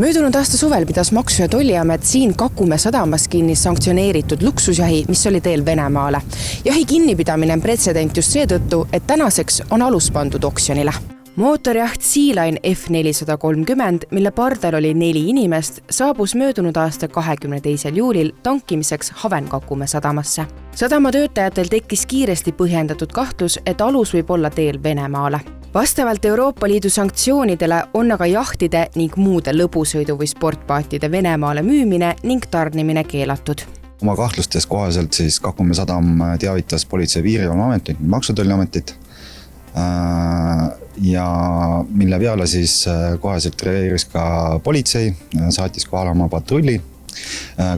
Möödunud aasta suvel pidas Maksu- ja Tolliamet siin Kakumäe sadamas kinni sanktsioneeritud luksusjahi, mis oli teel Venemaale. Jahi kinnipidamine on pretsedent just seetõttu, et tänaseks on alus pandud oksjonile. Mootorjaht Sealine F430, mille pardal oli 4 inimest, saabus möödunud aasta 22. juulil tankimiseks Haven-Kakumäe sadamasse. Sadama töötajatel tekkis kiiresti põhjendatud kahtlus, et alus võib olla teel Venemaale. Vastavalt Euroopa Liidu sanktsioonidele on aga jahtide ning muude lõbusõidu- või sportpaatide Venemaale müümine ning tarnimine keelatud. Oma kahtlustes kohaselt siis Kakumäe sadam teavitas Politsei- ja Piirivalveametit, Maksu- ja Tolliametit ja mille peale siis koheselt reageeris ka politsei, saatis kohale oma patrulli.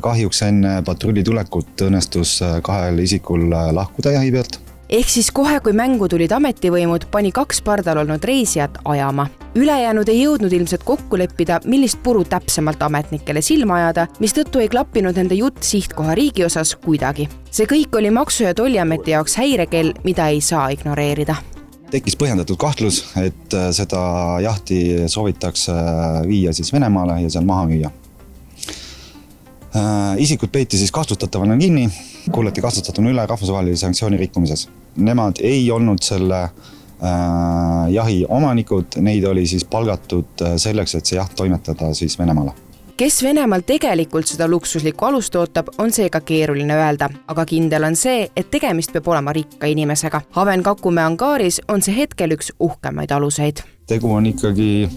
Kahjuks enne patrulli tulekut õnnestus 2 isikul lahkuda jahi pealt. Ehk siis kohe, kui mängu tulid ametivõimud, pani 2 pardal olnud reisijat ajama. Ülejäänud ei jõudnud ilmselt kokku leppida, millist puru täpsemalt ametnikele silma ajada, mistõttu ei klappinud nende jutt sihtkoha riigi osas kuidagi. See kõik oli Maksu- ja Tolliameti jaoks häirekell, mida ei saa ignoreerida. Tekkis põhjendatud kahtlus, et seda jahti soovitakse viia siis Venemaale ja seal maha müüa. Isikud peeti siis kahtlustatavana kinni, kuulati kahtlustatuna üle rahvusvahelise sanktsiooni rikkumises. Nemad ei olnud selle jahi omanikud, neid oli siis palgatud selleks, et see jaht toimetada siis Venemaale. Kes Venemaal tegelikult seda luksuslikku alust ootab, on seega keeruline öelda, aga kindel on see, et tegemist peab olema rikka inimesega. Haven-Kakumäe angaaris on see hetkel üks uhkemaid aluseid. Tegu on ikkagi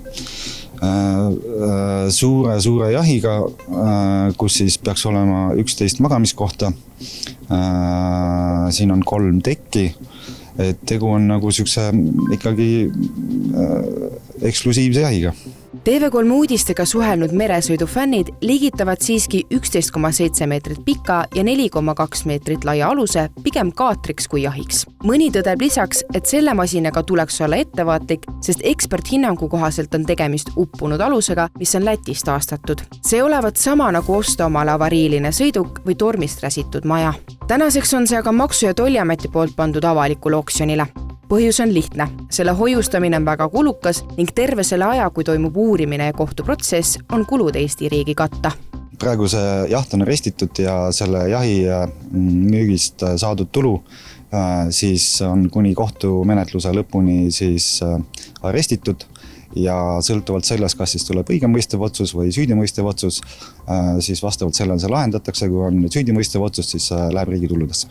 suure jahiga, kus siis peaks olema 11 magamiskohta. Siin on 3 tekki. Et tegu on nagu sükse ikkagi eksklusiivse jahiga. TV3 uudistega suhelnud meresõidufännid liigitavad siiski 11,7 meetrit pika ja 4,2 meetrit laia aluse pigem kaatriks kui jahiks. Mõni tõdeb lisaks, et selle masinaga tuleks olla ettevaatlik, sest eksperthinnangu kohaselt on tegemist uppunud alusega, mis on Lätist taastatud. See olevat sama nagu osta omale avariiline sõiduk või tormist räsitud maja. Tänaseks on see aga Maksu- ja Tolliameti poolt pandud avalikul oksjonile. Põhjus on lihtne. Selle hoiustamine on väga kulukas ning terve selle aja, kui toimub uurimine ja kohtuprotsess, on kulud Eesti riigi katta. Praegu see jaht on arestitud ja selle jahi müügist saadud tulu siis on kuni kohtumenetluse lõpuni siis arestitud ja sõltuvalt sellest, kas siis tuleb õigemõistev otsus või süüdimõistev otsus, siis vastavalt sellele see lahendatakse, kui on süüdimõistev otsus, siis läheb riigi tuludesse.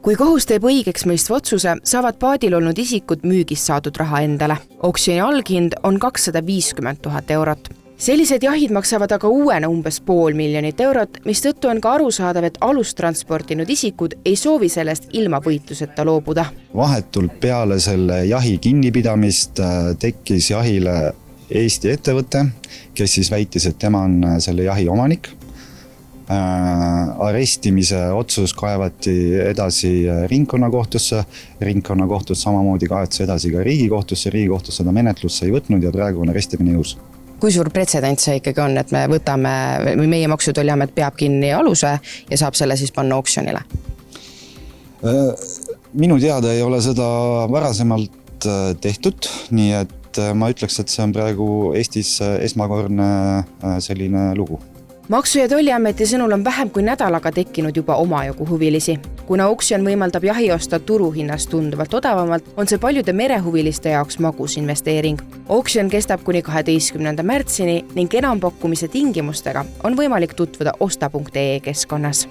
Kui kohus teeb õigeks mõistva otsuse, saavad paadil olnud isikud müügist saadud raha endale. Oksjoni alghind on 250 000 eurot. Sellised jahid maksavad aga uuena umbes 500 000 eurot, mistõttu on ka arusaadav, et alust transportinud isikud ei soovi sellest ilma võitluseta loobuda. Vahetult peale selle jahi kinnipidamist tekkis jahile Eesti ettevõte, kes siis väitis, et tema on selle jahi omanik. Arestimise otsus kaevati edasi ringkonnakohtusse, ringkonnakohtus samamoodi kaevati edasi ka riigikohtusse seda menetlusse ei võtnud ja praegu on arestimine jõus. Kui suur pretsedent see ikkagi on, et me võtame, või meie Maksu- ja Tolliamet peab kinni aluse ja saab selle siis panna oksjonile? Minu teada ei ole seda varasemalt tehtud, nii et ma ütleks, et see on praegu Eestis esmakordne selline lugu. Maksu- ja Tolliameti sõnul on vähem kui nädalaga tekkinud juba omajagu huvilisi. Kuna oksjon võimaldab jahi osta turuhinnast tunduvalt odavamalt, on see paljude merehuviliste jaoks magus investeering. Oksjon kestab kuni 12. märtsini ning enampakkumise tingimustega on võimalik tutvuda osta.ee keskkonnas.